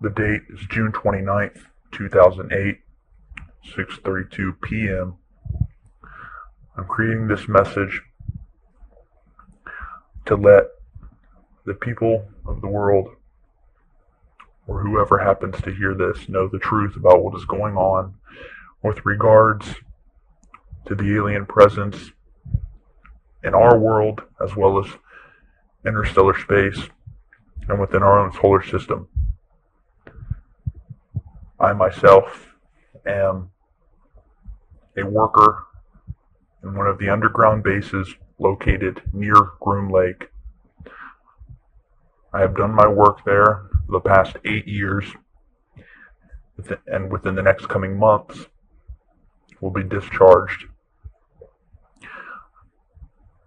The date is June 29th, 2008, 6:32 p.m. I'm creating this message to let the people of the world, or whoever happens to hear this, know the truth about what is going on with regards to the alien presence in our world, as well as interstellar space and within our own solar system. I myself am a worker in one of the underground bases located near Groom Lake. I have done my work there for the past 8 years, and within the next coming months will be discharged.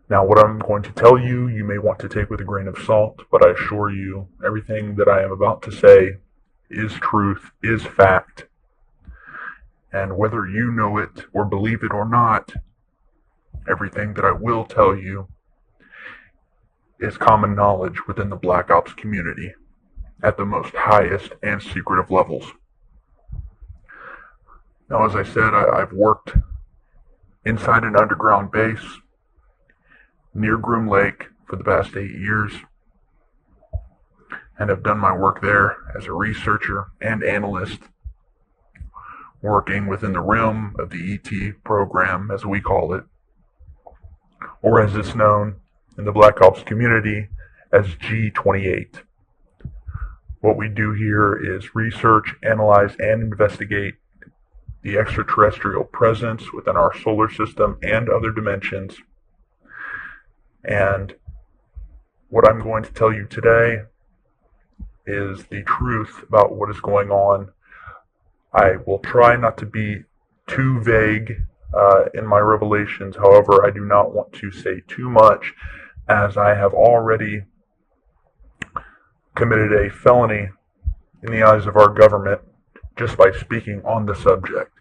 Now, what I'm going to tell you, you may want to take with a grain of salt, but I assure you, everything that I am about to say is truth, is fact. And whether you know it or believe it or not, everything that I will tell you is common knowledge within the Black Ops community at the most highest and secretive levels. Now, as I said, I've worked inside an underground base near Groom Lake for the past 8 years, and have done my work there as a researcher and analyst, working within the realm of the ET program, as we call it, or as it's known in the Black Ops community as G28. What we do here is research, analyze, and investigate the extraterrestrial presence within our solar system and other dimensions. And what I'm going to tell you today is the truth about what is going on. I will try not to be too vague in my revelations. However, I do not want to say too much, as I have already committed a felony in the eyes of our government just by speaking on the subject.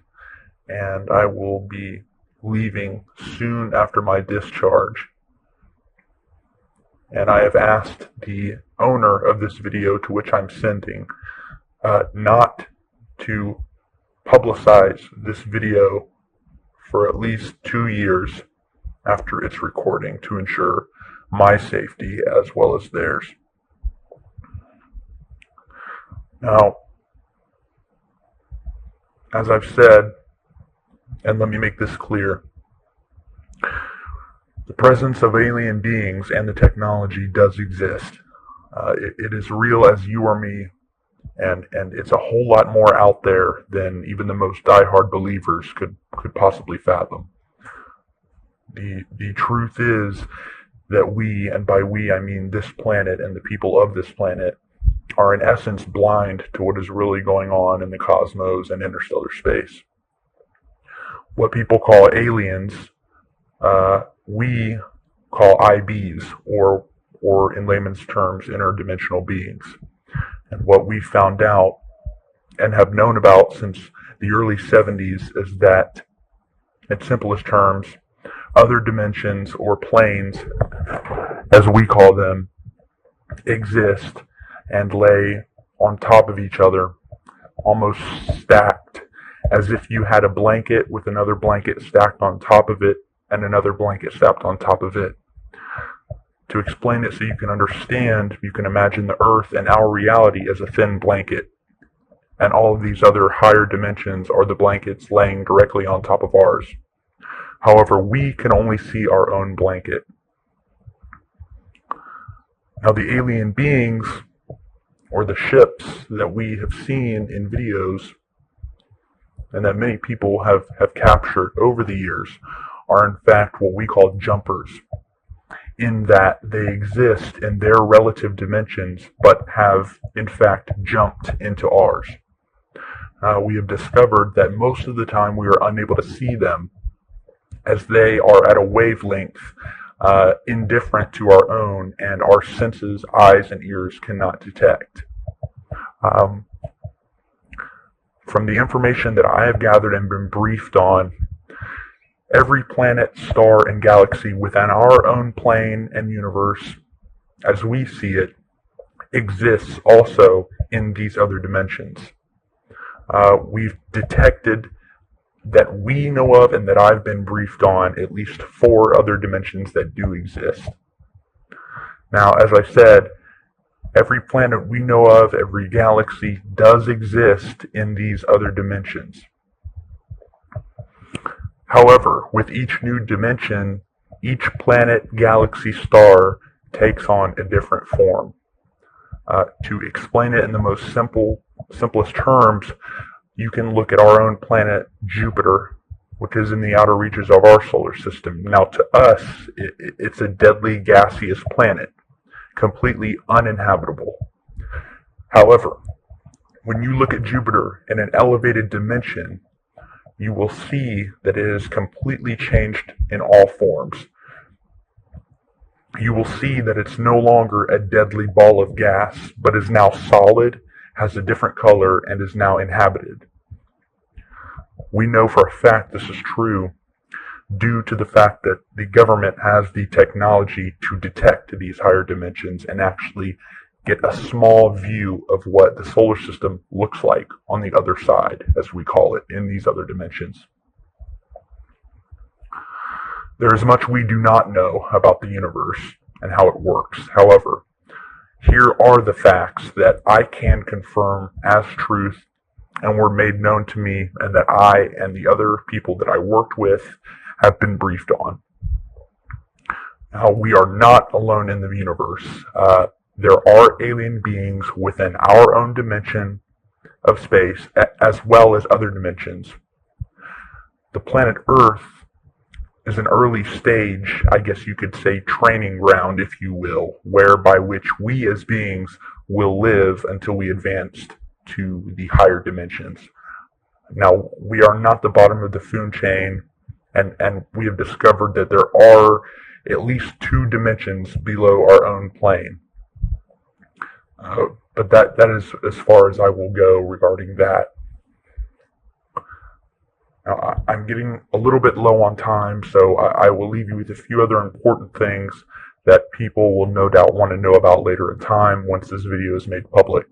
And I will be leaving soon after my discharge. And I have asked the owner of this video, to which I'm sending, not to publicize this video for at least 2 years after its recording, to ensure my safety as well as theirs. Now, as I've said, and let me make this clear, the presence of alien beings and the technology does exist. It is real as you or me, and it's a whole lot more out there than even the most diehard believers could possibly fathom. The truth is that we, and by we I mean this planet and the people of this planet, are in essence blind to what is really going on in the cosmos and interstellar space. What people call aliens, we call IBs, or in layman's terms, interdimensional beings. And what we found out and have known about since the early 70s is that, in simplest terms, other dimensions or planes, as we call them, exist and lay on top of each other, almost stacked, as if you had a blanket with another blanket stacked on top of it and another blanket stacked on top of it. To explain it so you can understand, you can imagine the Earth and our reality as a thin blanket, and all of these other higher dimensions are the blankets laying directly on top of ours. However, we can only see our own blanket. Now, the alien beings, or the ships that we have seen in videos, and that many people have captured over the years, are in fact what we call jumpers, in that they exist in their relative dimensions, but have in fact jumped into ours. We have discovered that most of the time we are unable to see them, as they are at a wavelength indifferent to our own, and our senses, eyes and ears, cannot detect. From the information that I have gathered and been briefed on, every planet, star, and galaxy within our own plane and universe, as we see it, exists also in these other dimensions. We've detected that we know of and that I've been briefed on at least 4 other dimensions that do exist. Now, as I said, every planet we know of, every galaxy does exist in these other dimensions. However, with each new dimension, each planet, galaxy, star takes on a different form. To explain it in the most simplest terms, you can look at our own planet, Jupiter, which is in the outer reaches of our solar system. Now, to us, it's a deadly gaseous planet, completely uninhabitable. However, when you look at Jupiter in an elevated dimension, you will see that it has completely changed in all forms. You will see that it's no longer a deadly ball of gas, but is now solid, has a different color, and is now inhabited. We know for a fact this is true due to the fact that the government has the technology to detect these higher dimensions and actually get a small view of what the solar system looks like on the other side, as we call it, in these other dimensions. There is much we do not know about the universe and how it works. However, here are the facts that I can confirm as truth and were made known to me, and that I and the other people that I worked with have been briefed on. Now, we are not alone in the universe. There are alien beings within our own dimension of space, as well as other dimensions. The planet Earth is an early stage, I guess you could say, training ground, if you will, whereby which we as beings will live until we advance to the higher dimensions. Now, we are not the bottom of the food chain, and we have discovered that there are at least 2 dimensions below our own plane. But that is as far as I will go regarding that. Now, I'm getting a little bit low on time, so I will leave you with a few other important things that people will no doubt want to know about later in time once this video is made public.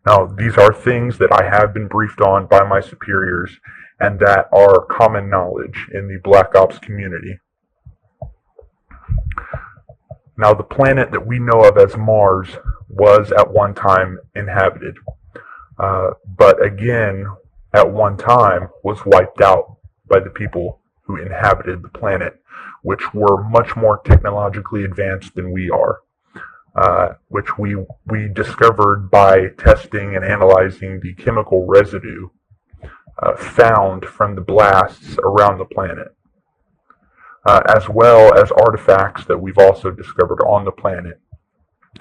Now, these are things that I have been briefed on by my superiors and that are common knowledge in the Black Ops community. Now, the planet that we know of as Mars was at one time inhabited, but again, at one time was wiped out by the people who inhabited the planet, which were much more technologically advanced than we are. Which we discovered by testing and analyzing the chemical residue found from the blasts around the planet, as well as artifacts that we've also discovered on the planet,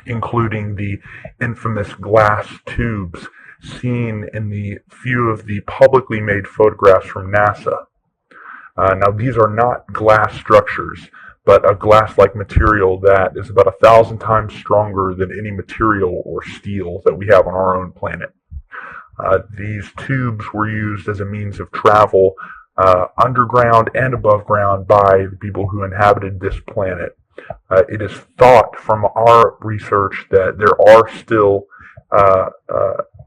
including the infamous glass tubes seen in the few of the publicly made photographs from NASA. Now, these are not glass structures, but a glass-like material that is about 1,000 times stronger than any material or steel that we have on our own planet. These tubes were used as a means of travel underground and above ground by the people who inhabited this planet. It is thought from our research that there are still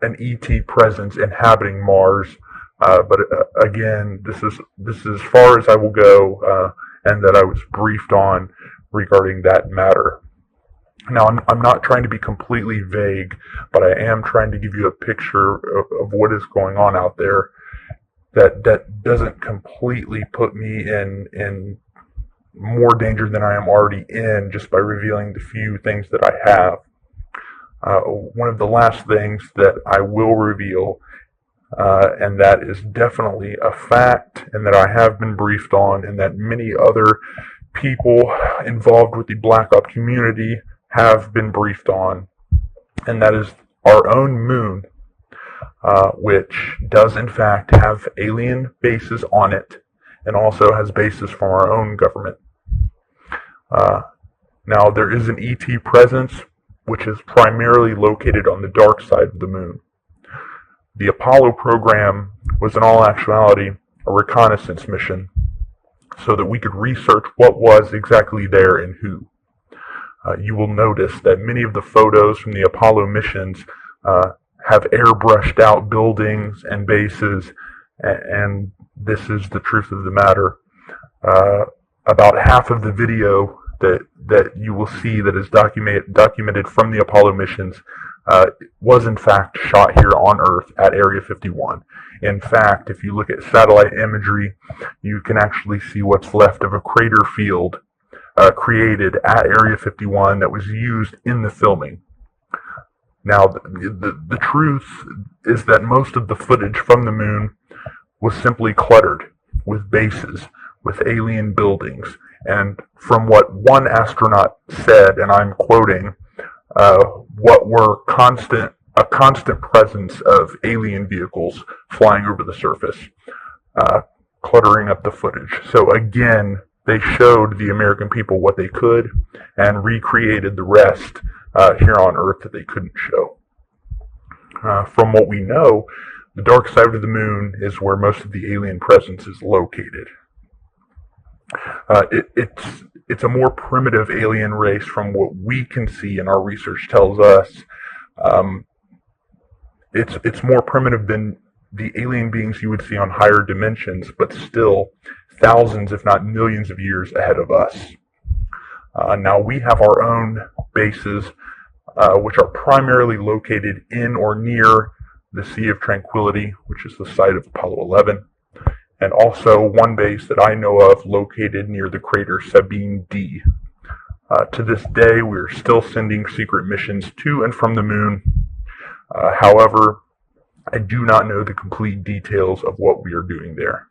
an ET presence inhabiting Mars, but again, this is as far as I will go, and that I was briefed on regarding that matter. Now, I'm not trying to be completely vague, but I am trying to give you a picture of what is going on out there that doesn't completely put me in more danger than I am already in just by revealing the few things that I have. One of the last things that I will reveal, and that is definitely a fact, and that I have been briefed on, and that many other people involved with the Black Ops community have been briefed on, and that is our own moon, which does in fact have alien bases on it, and also has bases from our own government. Now, there is an ET presence, which is primarily located on the dark side of the moon. The Apollo program was in all actuality a reconnaissance mission so that we could research what was exactly there and who. You will notice that many of the photos from the Apollo missions have airbrushed out buildings and bases, and this is the truth of the matter. About half of the video that you will see that is documented from the Apollo missions was in fact shot here on Earth at Area 51. In fact, if you look at satellite imagery, you can actually see what's left of a crater field created at Area 51 that was used in the filming. Now, the truth is that most of the footage from the moon was simply cluttered with bases, with alien buildings, and from what one astronaut said, and I'm quoting, what were a constant presence of alien vehicles flying over the surface, cluttering up the footage. So again, they showed the American people what they could and recreated the rest here on Earth that they couldn't show. From what we know, the dark side of the moon is where most of the alien presence is located. It's a more primitive alien race from what we can see, and our research tells us. It's more primitive than the alien beings you would see on higher dimensions, but still thousands, if not millions of years ahead of us. Now we have our own bases, which are primarily located in or near the Sea of Tranquility, which is the site of Apollo 11, and also one base that I know of located near the crater Sabine D. To this day, we're still sending secret missions to and from the moon. However, I do not know the complete details of what we are doing there.